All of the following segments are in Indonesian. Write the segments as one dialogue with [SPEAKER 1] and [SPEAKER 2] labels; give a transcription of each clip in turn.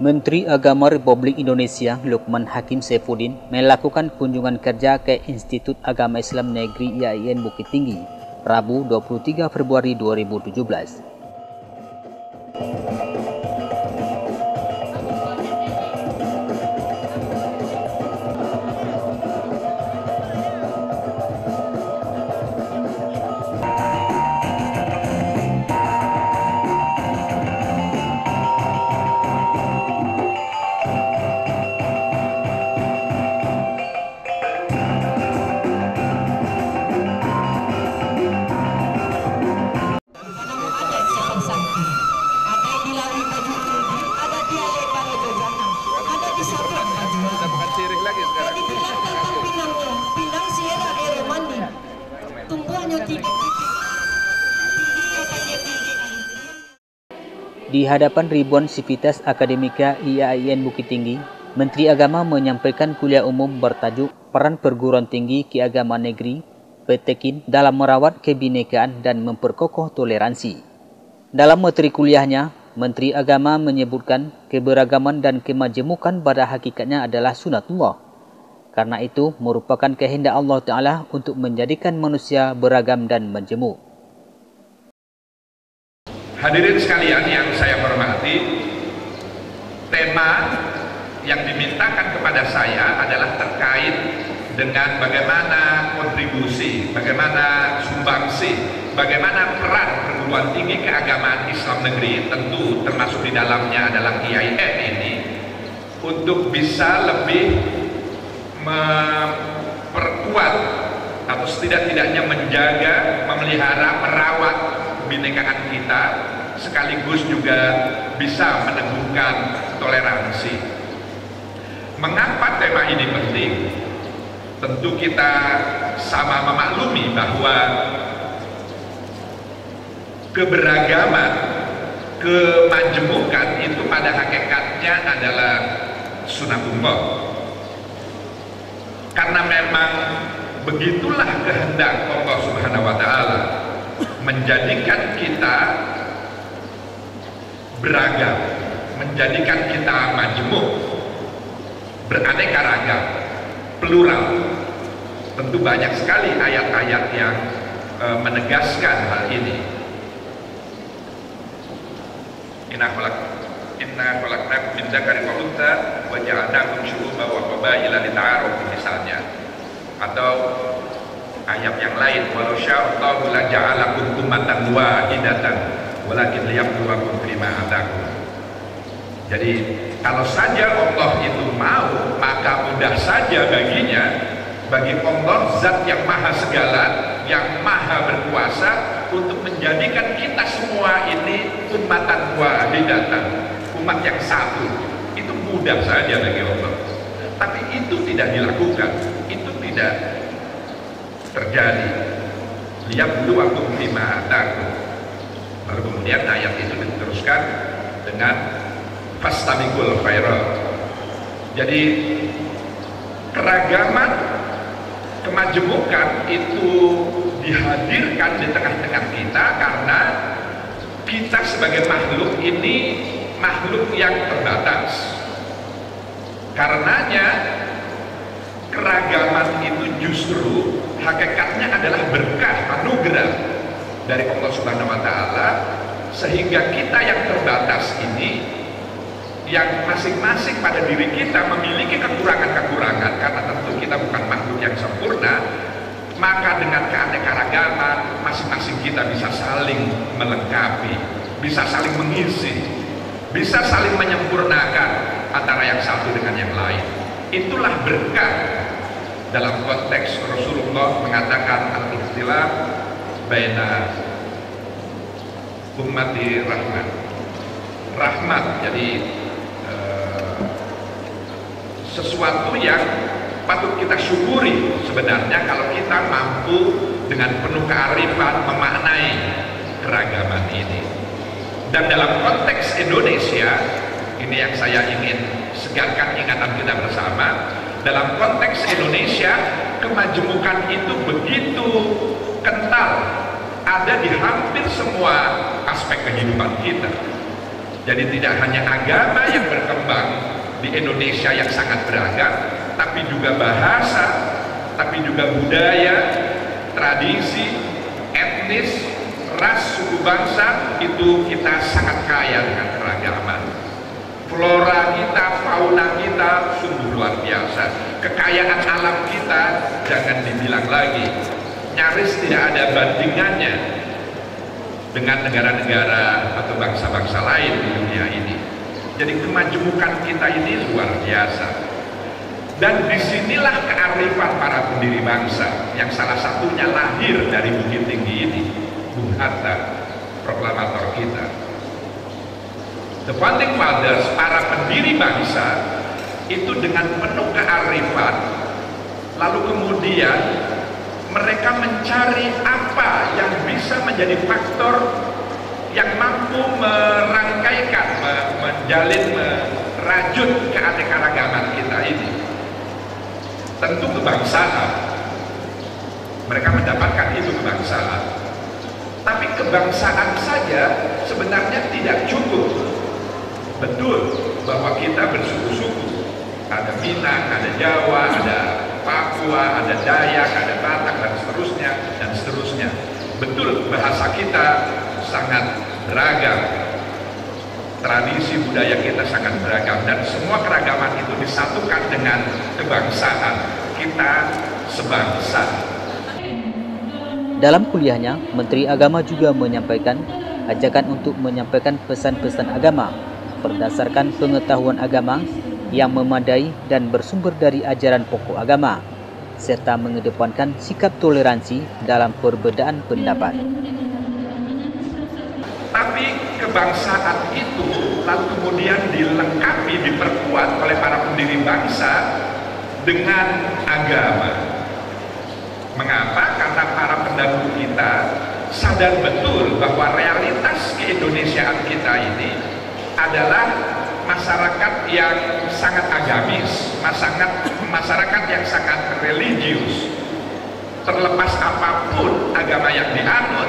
[SPEAKER 1] Menteri Agama Republik Indonesia Lukman Hakim Saifuddin melakukan kunjungan kerja ke Institut Agama Islam Negeri IAIN Bukit Tinggi, Rabu 23 Februari 2017. Di hadapan ribuan sivitas akademika IAIN Bukit Tinggi, Menteri Agama menyampaikan kuliah umum bertajuk Peran Perguruan Tinggi Keagamaan Negeri (PTKIN) dalam merawat kebinekaan dan memperkokoh toleransi. Dalam materi kuliahnya, Menteri Agama menyebutkan keberagaman dan kemajemukan pada hakikatnya adalah sunatullah. Karena itu merupakan kehendak Allah Ta'ala untuk menjadikan manusia beragam dan majemuk.
[SPEAKER 2] Hadirin sekalian yang saya hormati, tema yang dimintakan kepada saya adalah terkait dengan bagaimana kontribusi, bagaimana sumbangsi, bagaimana peran perguruan tinggi keagamaan Islam negeri, tentu termasuk di dalamnya adalah IAIN ini, untuk bisa lebih memperkuat atau setidak-tidaknya menjaga, memelihara, merawat kebinekaan kita, sekaligus juga bisa meneguhkan toleransi. Mengapa tema ini penting? Tentu kita sama memaklumi bahwa keberagaman, kemajemukan itu pada hakikatnya adalah sunatullah. Karena memang begitulah kehendak Allah Subhanahu wa Ta'ala, menjadikan kita beragam, menjadikan kita majemuk, beraneka ragam, plural. Tentu banyak sekali ayat-ayat yang menegaskan hal ini. Inna khalaqnakum min dzakarin wa untha wa ja'alnakum syu'uban wa qabaila lita'arafu misalnya. Atau ayat yang lain, walau sya'allahu la ja'alakum ummatan wahidatan walakin liyabluwakum fima atakum. Jadi kalau saja Allah itu mau, maka mudah saja baginya, bagi Allah zat yang maha segala, yang maha berkuasa, untuk menjadikan kita semua ini ummatan wahidatan, umat yang satu. Itu mudah saja bagi Allah. Tapi itu tidak dilakukan, itu tidak terjadi. Liyabluwakum fima atakum. Lalu kemudian ayat itu diteruskan dengan fastabiqul khairat. Jadi keragaman, kemajemukan itu dihadirkan di tengah-tengah kita karena kita sebagai makhluk ini makhluk yang terbatas. Karenanya keragaman itu justru hakikatnya adalah berkah, anugerah dari Allah Subhanahu wa Ta'ala, sehingga kita yang terbatas ini, yang masing-masing pada diri kita memiliki kekurangan-kekurangan, karena tentu kita bukan makhluk yang sempurna, maka dengan keanekaragaman masing-masing kita bisa saling melengkapi, bisa saling mengisi, bisa saling menyempurnakan antara yang satu dengan yang lain. Itulah berkah. Dalam konteks Rasulullah mengatakan al-ikhtilaf baina ummati rahmat. Jadi sesuatu yang patut kita syukuri sebenarnya kalau kita mampu dengan penuh kearifan memaknai keragaman ini. Dan dalam konteks Indonesia, ini yang saya ingin segarkan ingatan kita bersama, dalam konteks Indonesia kemajemukan itu begitu kental, ada di hampir semua aspek kehidupan kita. Jadi tidak hanya agama yang berkembang di Indonesia yang sangat beragam, tapi juga bahasa, tapi juga budaya, tradisi, etnis, ras, suku bangsa, itu kita sangat kaya dengan keragaman. Flora kita, fauna kita sungguh luar biasa. Kekayaan alam kita jangan dibilang lagi, nyaris tidak ada bandingannya dengan negara-negara atau bangsa-bangsa lain di dunia ini. Jadi kemajemukan kita ini luar biasa. Dan disinilah kearifan para pendiri bangsa yang salah satunya lahir dari Bukit Tinggi ini, Bung Hatta, proklamator kita. The Founding Fathers, para pendiri bangsa, itu dengan penuh kearifan, lalu kemudian mereka mencari apa yang bisa menjadi faktor yang mampu merangkaikan, menjalin, merajut keanekaragaman kita ini. Tentu kebangsaan. Mereka mendapatkan itu kebangsaan. Tapi kebangsaan saja sebenarnya tidak cukup. Betul bahwa kita bersuku-suku. Ada Minang, ada Jawa, ada Papua, ada Dayak, ada Batak, dan seterusnya, dan seterusnya. Betul bahasa kita sangat beragam. Tradisi budaya kita sangat beragam, dan semua keragaman itu disatukan dengan kebangsaan kita sebangsa.
[SPEAKER 1] Dalam kuliahnya, Menteri Agama juga menyampaikan ajakan untuk menyampaikan pesan-pesan agama berdasarkan pengetahuan agama yang memadai dan bersumber dari ajaran pokok agama, serta mengedepankan sikap toleransi dalam perbedaan pendapat.
[SPEAKER 2] Tapi kebangsaan itu lalu kemudian dilengkapi, diperkuat oleh para pendiri bangsa dengan agama. Mengapa? Karena para pendahulu kita sadar betul bahwa realitas keindonesiaan kita ini adalah masyarakat yang sangat agamis, masyarakat yang sangat religius. Terlepas apapun agama yang dianut,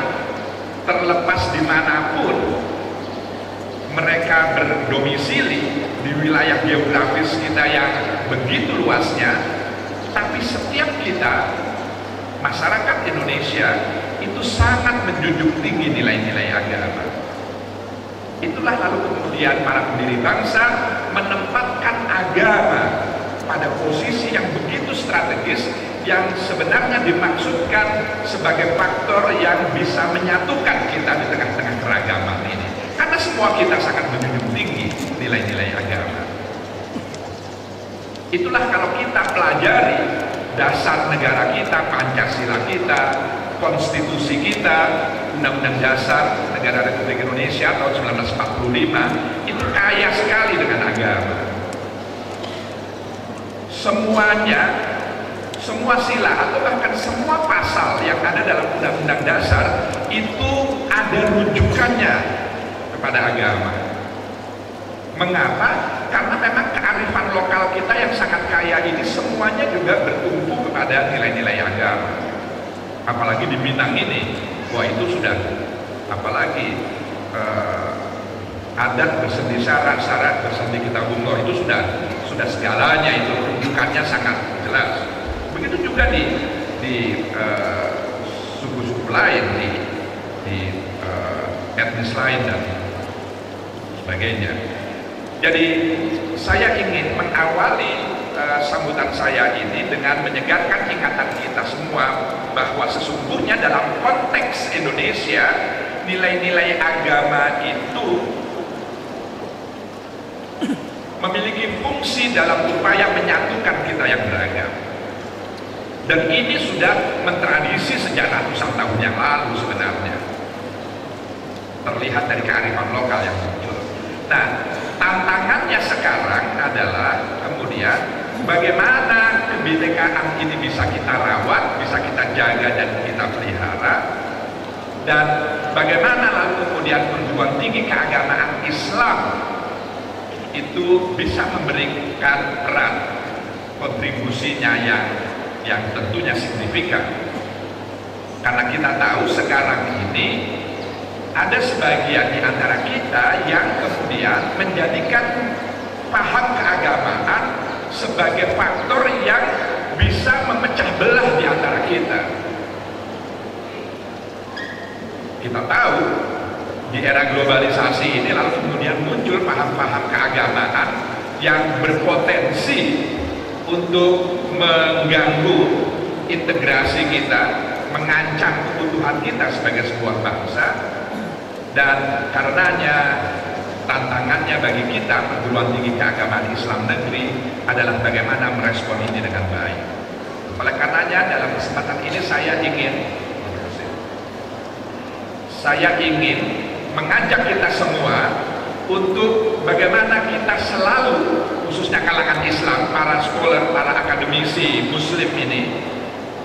[SPEAKER 2] terlepas dimanapun mereka berdomisili di wilayah geografis kita yang begitu luasnya, tapi setiap kita, masyarakat Indonesia, itu sangat menjunjung tinggi nilai-nilai agama. Itulah lalu kemudian para pendiri bangsa menempatkan agama pada posisi yang begitu strategis, yang sebenarnya dimaksudkan sebagai faktor yang bisa menyatukan kita di tengah-tengah keragaman ini. Karena semua kita sangat menjunjung tinggi nilai-nilai agama. Itulah kalau kita pelajari dasar negara kita, Pancasila kita, konstitusi kita, Undang-Undang Dasar Negara Republik Indonesia tahun 1945, itu kaya sekali dengan agama. Semuanya, semua sila atau bahkan semua pasal yang ada dalam Undang-Undang Dasar itu ada rujukannya kepada agama. Mengapa? Karena memang kearifan lokal kita yang sangat kaya ini semuanya juga bertumpu kepada nilai-nilai agama. Apalagi di Minang ini, wah itu sudah, apalagi adat bersendi syarat bersendi kita bungkor itu sudah segalanya, itu rujukannya sangat jelas. Begitu juga di suku-suku lain, di etnis lain dan sebagainya. Jadi saya ingin mengawali sambutan saya ini dengan menyegarkan ingatan kita semua bahwa sesungguhnya dalam konteks Indonesia nilai-nilai agama itu memiliki fungsi dalam upaya menyatukan kita yang beragam. Dan ini sudah mentradisi sejak ratusan tahun yang lalu sebenarnya. Terlihat dari kearifan lokal yang muncul. Nah, tantangannya sekarang adalah kemudian bagaimana kebinekaan ini bisa kita rawat, bisa kita jaga dan kita pelihara, dan bagaimana lalu kemudian perguruan tinggi keagamaan Islam itu bisa memberikan peran kontribusinya yang tentunya signifikan. Karena kita tahu sekarang ini ada sebagian di antara kita yang kemudian menjadikan paham keagamaan sebagai faktor yang bisa memecah belah di antara kita. Kita tahu di era globalisasi ini lalu kemudian muncul paham-paham keagamaan yang berpotensi untuk mengganggu integrasi kita, mengancam kebutuhan kita sebagai sebuah bangsa, dan karenanya tantangannya bagi kita perguruan tinggi keagamaan Islam negeri adalah bagaimana merespon ini dengan baik. Oleh karenanya dalam kesempatan ini saya ingin mengajak kita semua untuk bagaimana kita selalu, khususnya kalangan Islam, para scholar, para akademisi Muslim ini,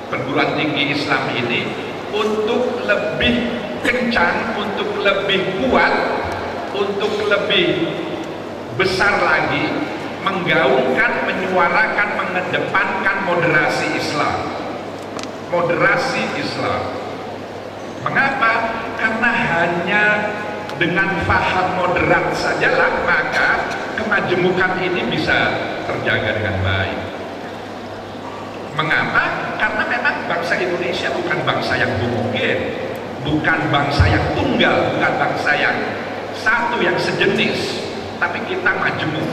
[SPEAKER 2] perguruan tinggi Islam ini, untuk lebih kencang, untuk lebih kuat, untuk lebih besar lagi menggaungkan, menyuarakan, mengedepankan moderasi Islam. Moderasi Islam. Mengapa? Karena hanya dengan faham moderat sajalah maka kemajemukan ini bisa terjaga dengan baik. Mengapa? Karena memang bangsa Indonesia bukan bangsa yang homogen, bukan bangsa yang tunggal, bukan bangsa yang satu yang sejenis, tapi kita majemuk.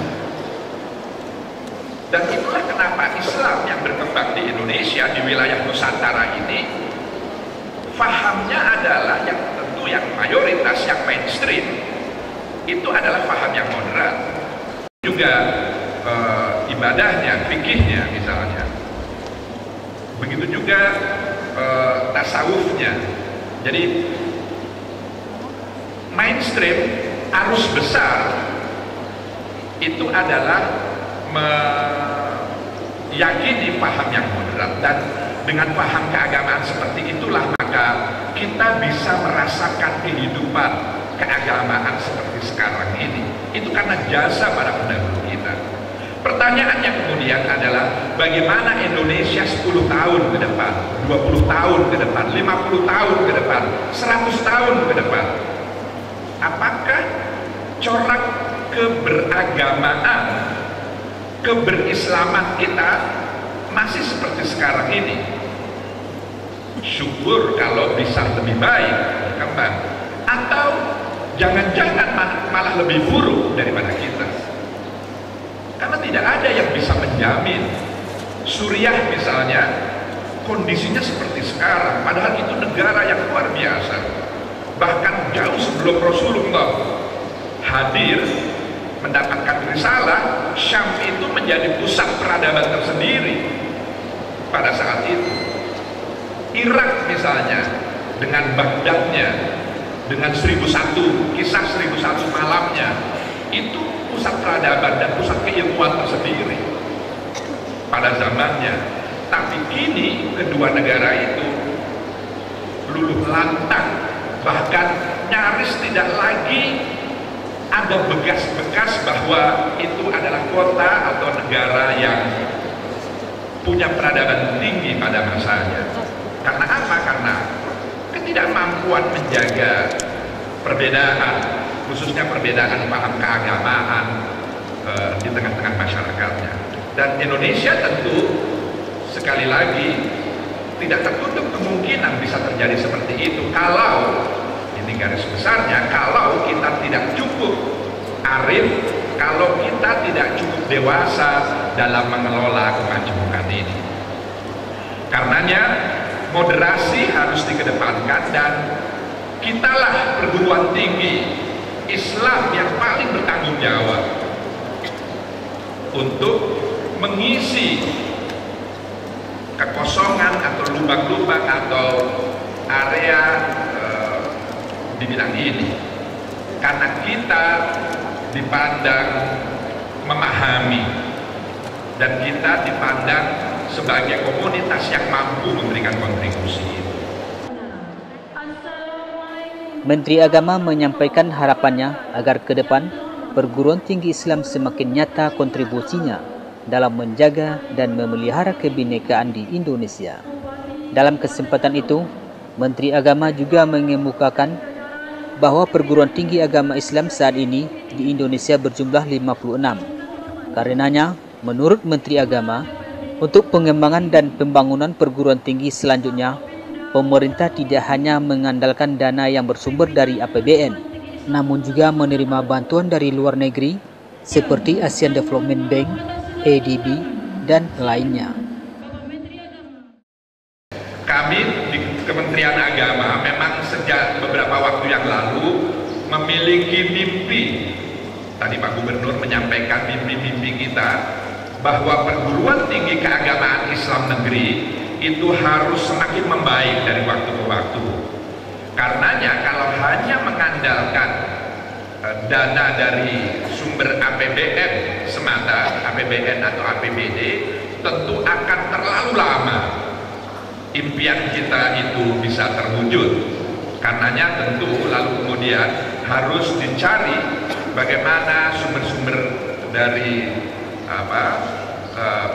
[SPEAKER 2] Dan itulah kenapa Islam yang berkembang di Indonesia, di wilayah Nusantara ini, fahamnya adalah yang tentu yang mayoritas, yang mainstream, itu adalah faham yang moderat. Juga ibadahnya, fikihnya misalnya. Begitu juga tasawufnya. Jadi mainstream, arus besar itu adalah meyakini paham yang moderat, dan dengan paham keagamaan seperti itulah maka kita bisa merasakan kehidupan keagamaan seperti sekarang ini. Itu karena jasa para pendahulu kita. Pertanyaannya kemudian adalah bagaimana Indonesia 10 tahun ke depan, 20 tahun ke depan, 50 tahun ke depan, 100 tahun ke depan. Apakah corak keberagamaan, keberislaman kita masih seperti sekarang ini? Syukur kalau bisa lebih baik berkembang, atau jangan-jangan malah lebih buruk daripada kita. Karena tidak ada yang bisa menjamin. Suriah misalnya kondisinya seperti sekarang, padahal itu negara yang luar biasa. Bahkan jauh sebelum Rasulullah hadir mendapatkan risalah, Syam itu menjadi pusat peradaban tersendiri pada saat itu. Irak misalnya dengan Baghdadnya, dengan 1001, kisah 1001 malamnya, itu pusat peradaban dan pusat keilmuan tersendiri pada zamannya. Tapi kini kedua negara itu luluh lantang, bahkan nyaris tidak lagi ada bekas-bekas bahwa itu adalah kota atau negara yang punya peradaban tinggi pada masanya. Karena apa? Karena ketidakmampuan menjaga perbedaan, khususnya perbedaan paham keagamaan di tengah-tengah masyarakatnya. Dan Indonesia tentu sekali lagi tidak tertutup kemungkinan bisa terjadi seperti itu kalau, ini garis besarnya, kalau kita tidak cukup arif, kalau kita tidak cukup dewasa dalam mengelola kemajemukan ini. Karenanya moderasi harus dikedepankan, dan kitalah perguruan tinggi Islam yang paling bertanggung jawab untuk mengisi kekosongan atau lubang-lubang atau area di bidang ini. Karena kita dipandang memahami, dan kita dipandang sebagai komunitas yang mampu memberikan kontribusi itu.
[SPEAKER 1] Menteri Agama menyampaikan harapannya agar ke depan perguruan tinggi Islam semakin nyata kontribusinya dalam menjaga dan memelihara kebinekaan di Indonesia. Dalam kesempatan itu, Menteri Agama juga mengemukakan bahwa perguruan tinggi agama Islam saat ini di Indonesia berjumlah 56. Karenanya, menurut Menteri Agama, untuk pengembangan dan pembangunan perguruan tinggi selanjutnya, pemerintah tidak hanya mengandalkan dana yang bersumber dari APBN, namun juga menerima bantuan dari luar negeri seperti Asian Development Bank, ADB, dan lainnya.
[SPEAKER 2] Kami di Kementerian Agama memang sejak beberapa waktu yang lalu memiliki mimpi. Tadi Pak Gubernur menyampaikan mimpi-mimpi kita bahwa perguruan tinggi keagamaan Islam negeri itu harus semakin membaik dari waktu ke waktu. Karenanya kalau hanya mengandalkan dana dari sumber APBN semata, APBN atau APBD, tentu akan terlalu lama impian kita itu bisa terwujud. Karenanya tentu lalu kemudian harus dicari bagaimana sumber-sumber dari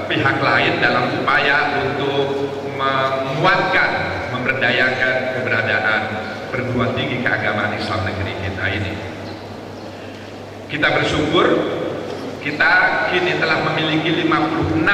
[SPEAKER 2] pihak lain dalam upaya untuk menguatkan, memberdayakan keberadaan perguruan tinggi keagamaan Islam negeri kita ini. Kita bersyukur kita kini telah memiliki 56